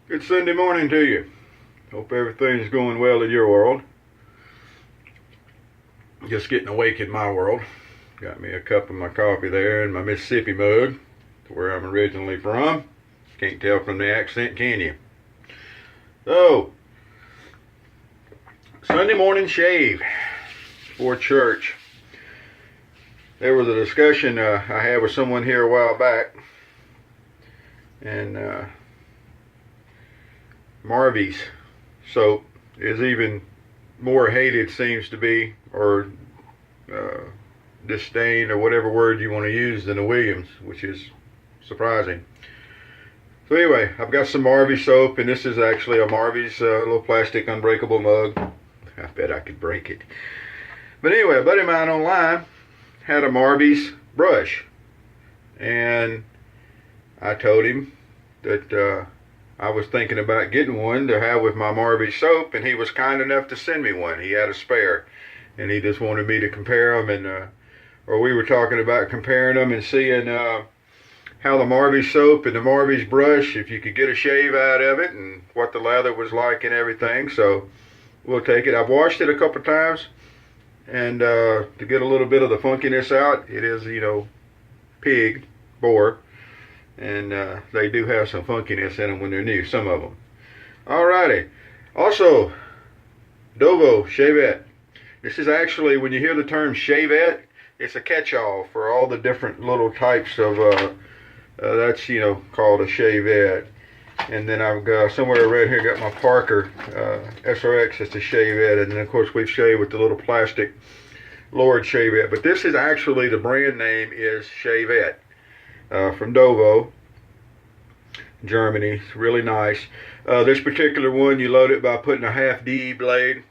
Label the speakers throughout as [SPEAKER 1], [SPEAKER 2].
[SPEAKER 1] Good Sunday morning to you. Hope everything's going well in your world. Just getting awake in my world. Got me a cup of my coffee there in my Mississippi mug, to where I'm originally from. Can't tell from the accent, can you? So, Sunday morning shave for church. There was a discussion I had with someone here a while back, and Marvy's soap is even more hated, seems to be, or disdained, or whatever word you want to use, than the Williams, which is surprising. So anyway, I've got some Marvy soap, and this is actually a Marvy's little plastic unbreakable mug. I bet I could break it. But anyway, a buddy of mine online had a Marvy's brush, and I told him that I was thinking about getting one to have with my Marvy soap, and he was kind enough to send me one. He had a spare, and he just wanted me to compare them, and or we were talking about comparing them and seeing how the Marvy soap and the Marvy's brush, if you could get a shave out of it, and what the lather was like and everything. So we'll take it. I've washed it a couple times, and to get a little bit of the funkiness out, it is, boar. And they do have some funkiness in them when they're new, some of them. Alrighty. Also, Dovo Shavette. This is actually, when you hear the term shavette, it's a catch-all for all the different little types of, that's, called a shavette. And then I've got, somewhere around here, got my Parker SRX, it's a shavette. And then, of course, we've shaved with the little plastic Lord shavette. But this is actually, the brand name is Shavette. From Dovo, Germany. It's really nice. This particular one, you load it by putting a half D blade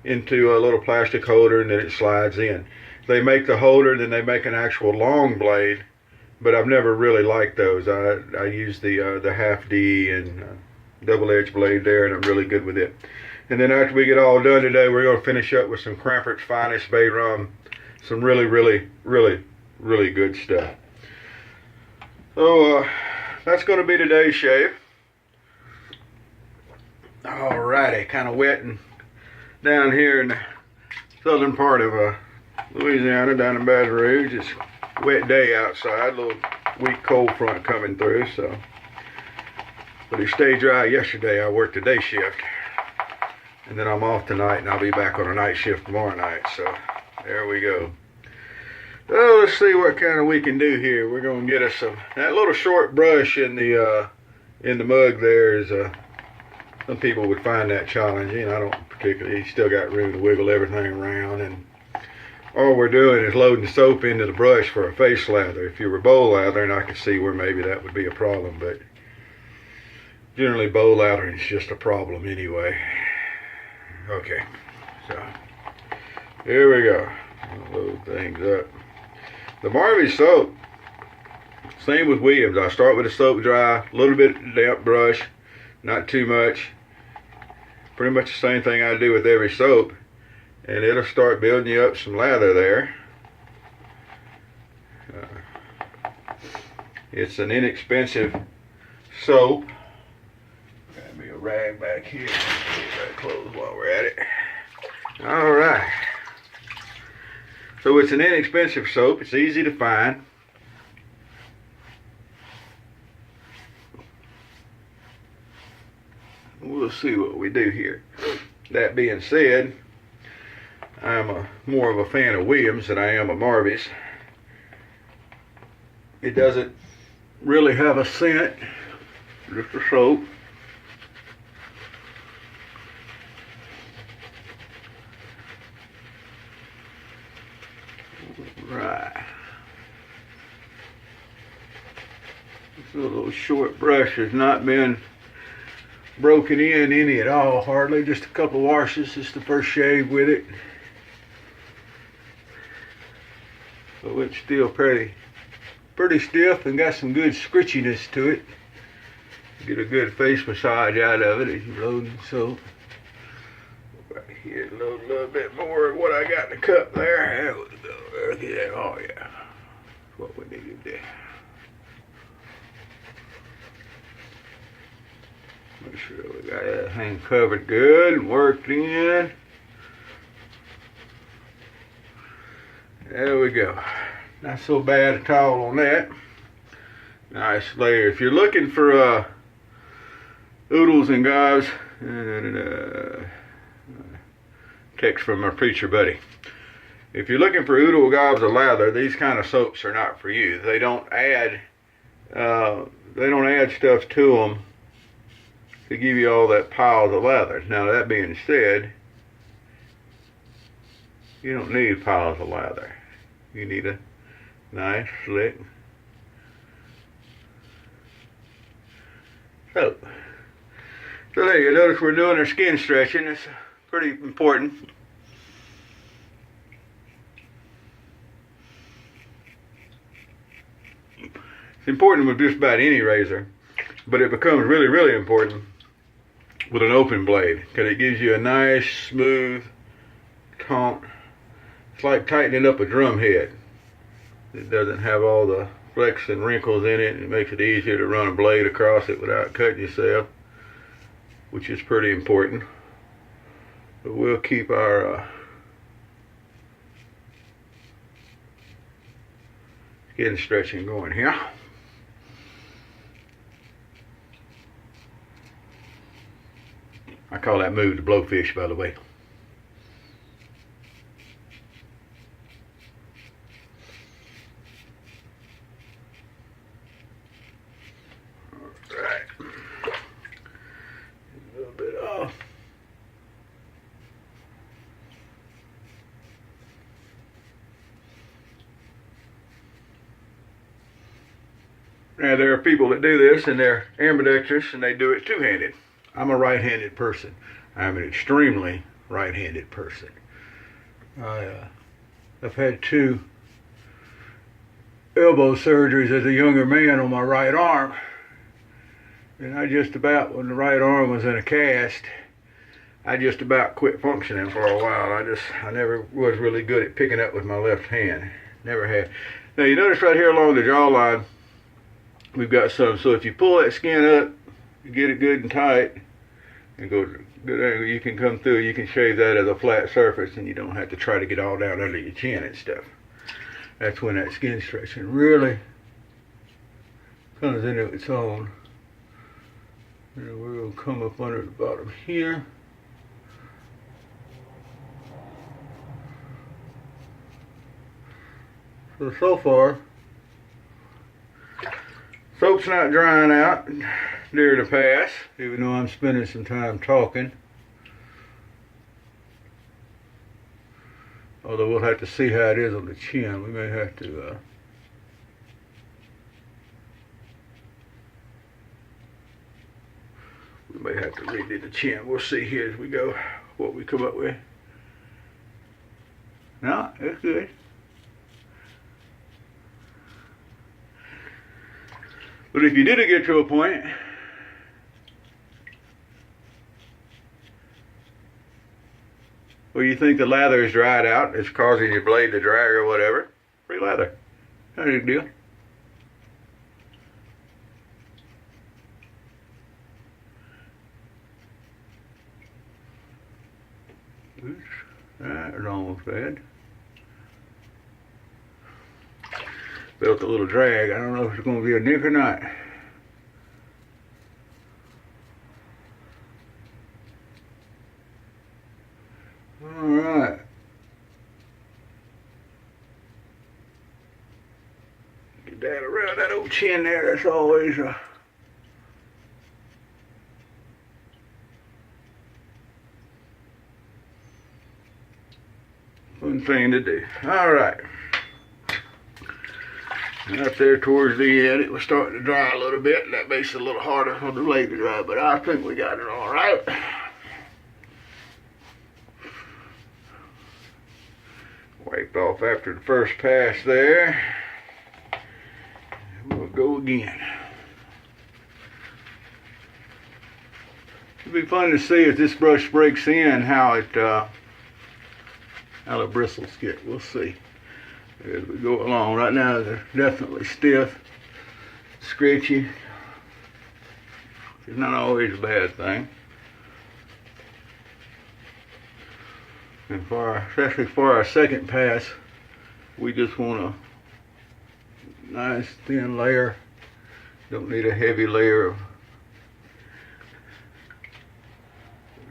[SPEAKER 1] into a little plastic holder, and then it slides in. They make the holder, then they make an actual long blade, but I've never really liked those. I use the half D and double-edged blade there, and I'm really good with it. And then after we get all done today, we're going to finish up with some Krampert's Finest Bay Rum. Some really, really, really, really good stuff. So, that's going to be today's shave. Alrighty, kind of wet and down here in the southern part of Louisiana, down in Baton Rouge. It's a wet day outside, a little weak cold front coming through, so. But it stayed dry yesterday. I worked a day shift, and then I'm off tonight, and I'll be back on a night shift tomorrow night, so there we go. Oh, let's see what kind of we can do here. We're going to get us that little short brush in the mug there is, some people would find that challenging. I don't particularly. You still got room to wiggle everything around, and all we're doing is loading soap into the brush for a face lather. If you were bowl lathering, I could see where maybe that would be a problem, but generally bowl lathering is just a problem anyway. Okay, so here we go. I'll load things up. The Marvy soap, same with Williams. I start with the soap dry, a little bit damp brush, not too much. Pretty much the same thing I do with every soap, and it'll start building you up some lather there. It's an inexpensive soap. Got me a rag back here. Get that closed while we're at it. All right. So it's an inexpensive soap. It's easy to find. We'll see what we do here. That being said, I'm more of a fan of Williams than I am of Marvy's. It doesn't really have a scent, just a soap. Right. This little short brush has not been broken in any at all, hardly. Just a couple washes. This is the first shave with it. So it's still pretty stiff and got some good scritchiness to it. Get a good face massage out of it as you load the soap. Right here, load a little bit more of what I got in the cup there. There we go. Oh yeah, that's what we needed there. Make sure we got that thing covered good and worked in. There we go. Not so bad at all on that. Nice layer. If you're looking for oodles and gobs, text from my preacher buddy. If you're looking for oodle gobs of lather, these kind of soaps are not for you. They don't add stuff to them to give you all that piles of lather. Now that being said, you don't need piles of lather. You need a nice slick soap. So there you notice we're doing our skin stretching. It's pretty important. It's important with just about any razor, but it becomes really, really important with an open blade because it gives you a nice, smooth, taut. It's like tightening up a drum head. It doesn't have all the flecks and wrinkles in it, and it makes it easier to run a blade across it without cutting yourself, which is pretty important. But we'll keep our skin stretching going here. I call that move the blowfish, by the way. Now there are people that do this and they're ambidextrous and they do it two-handed. I'm a right-handed person. I'm an extremely right-handed person. I've had 2 elbow surgeries as a younger man on my right arm. And I just about, when the right arm was in a cast, I just about quit functioning for a while. I never was really good at picking up with my left hand. Never had. Now you notice right here along the jawline, we've got some. So if you pull that skin up, you get it good and tight, and go good angle, you can come through. You can shave that as a flat surface, and you don't have to try to get all down under your chin and stuff. That's when that skin stretching really comes into its own. And we're going to come up under the bottom here. So far, soap's not drying out during the pass, even though I'm spending some time talking. Although we'll have to see how it is on the chin. We may have to redo the chin. We'll see here as we go what we come up with. No, it's good. But if you did get to a point where you think the lather is dried out, it's causing your blade to drag or whatever, re-lather. Not a big deal. Oops, that was almost bad. Felt a little drag. I don't know if it's going to be a nick or not. Alright. Get that around that old chin there. That's always a fun thing to do. Alright. Up there towards the end, it was starting to dry a little bit, and that makes it a little harder for the blade to dry, but I think we got it all right. Wiped off after the first pass there. We'll go again. It'll be fun to see if this brush breaks in how the bristles get. We'll see as we go along. Right now they're definitely stiff, scratchy. It's not always a bad thing. And especially for our second pass, we just want a nice thin layer. Don't need a heavy layer of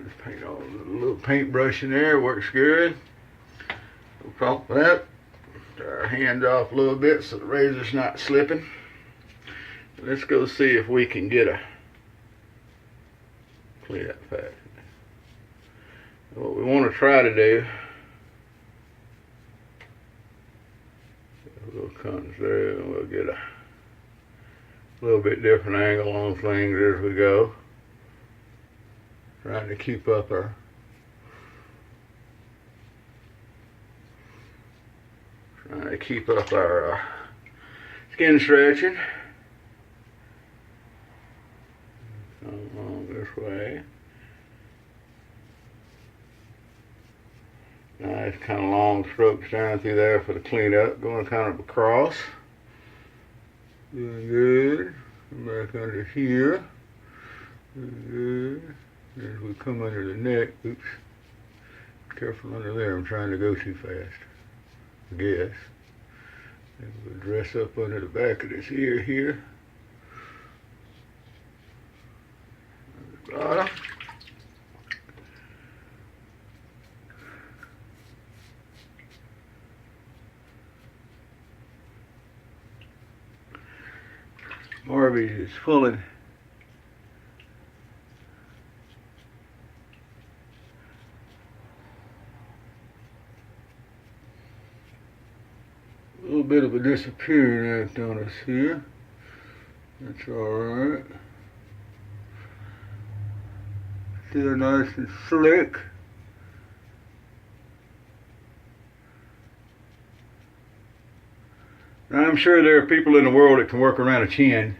[SPEAKER 1] just paint on a little paintbrush in there, works good. No problem with that. Dry our hands off a little bit so the razor's not slipping. Let's go see if we can get a clean that fat. What we want to try to do, we'll come through and we'll get a little bit different angle on things as we go. Trying to keep up our skin stretching. Come along this way. Nice kind of long strokes down through there for the cleanup. Going kind of across. Doing good. Come back under here. Doing good. As we come under the neck. Oops. Careful under there. I'm trying to go too fast. I guess. And we'll dress up under the back of this ear here. Bottom. Marvy is pulling a little bit of a disappearing act on us here. That's alright. Still nice and slick. Now, I'm sure there are people in the world that can work around a chin.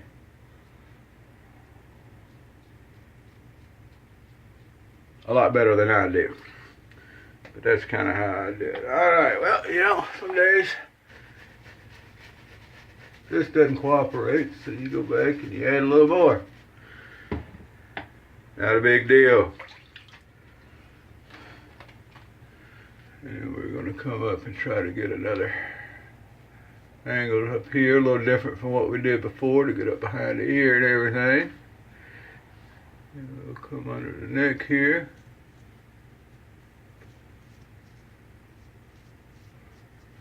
[SPEAKER 1] A lot better than I do. But that's kind of how I do it. Alright, well, you know, some days this doesn't cooperate, so you go back and you add a little more. Not a big deal. And we're going to come up and try to get another angle up here, a little different from what we did before, to get up behind the ear and everything. And we'll come under the neck here.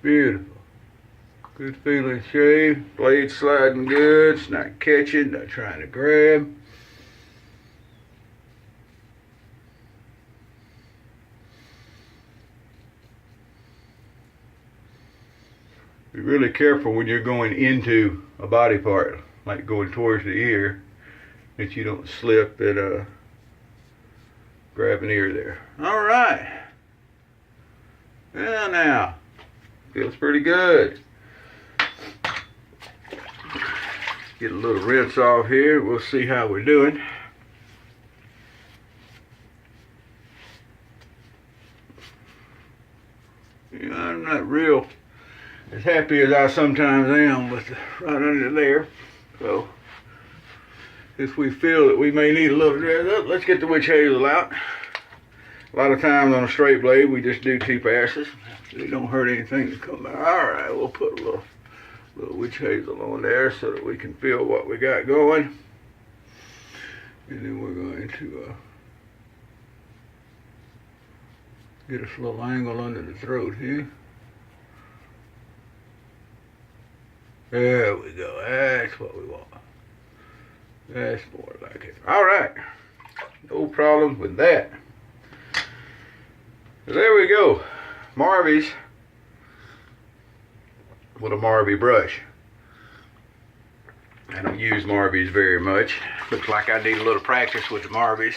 [SPEAKER 1] Beautiful. Good feeling shave. Blade sliding good. It's not catching, not trying to grab. Be really careful when you're going into a body part, like going towards the ear, that you don't slip and grab an ear there. All right. Well, now, feels pretty good. Get a little rinse off here. We'll see how we're doing. You know, I'm not real as happy as I sometimes am with right under there. So, if we feel that we may need a little dress up, let's get the witch hazel out. A lot of times on a straight blade, we just do 2 passes. It don't hurt anything to come out. All right, we'll put a little witch hazel on there so that we can feel what we got going. And then we're going to get us a little angle under the throat here. There we go. That's what we want. That's more like it. All right. No problem with that. So there we go. Marvy's with a Marvy brush. I don't use Marvy's very much. Looks like I need a little practice with the Marvy's.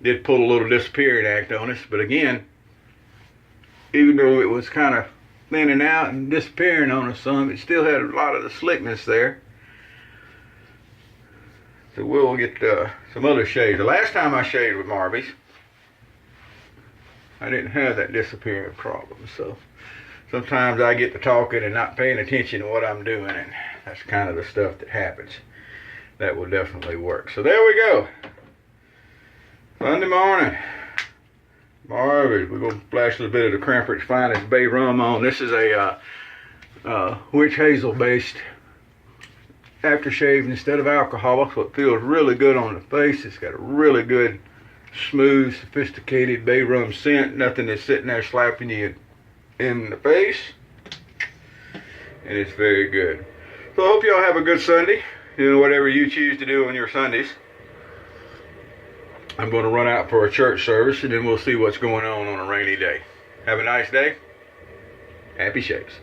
[SPEAKER 1] Did pull a little disappearing act on us, but again, even though it was kind of thinning out and disappearing on us some, it still had a lot of the slickness there. So we'll get some other shades. The last time I shaved with Marvy's, I didn't have that disappearing problem. So sometimes I get to talking and not paying attention to what I'm doing, and that's kind of the stuff that happens. that will definitely work. So there we go. Sunday morning. Marvy. We're going to splash a little bit of the Krampert's Finest Bay Rum on. This is a witch hazel based aftershave instead of alcohol, so it feels really good on the face. It's got a really good, smooth, sophisticated bay rum scent. Nothing that's sitting there slapping you in the face. And it's very good. So I hope y'all have a good Sunday. Doing whatever you choose to do on your Sundays. I'm going to run out for a church service, and then we'll see what's going on a rainy day. Have a nice day. Happy shaves.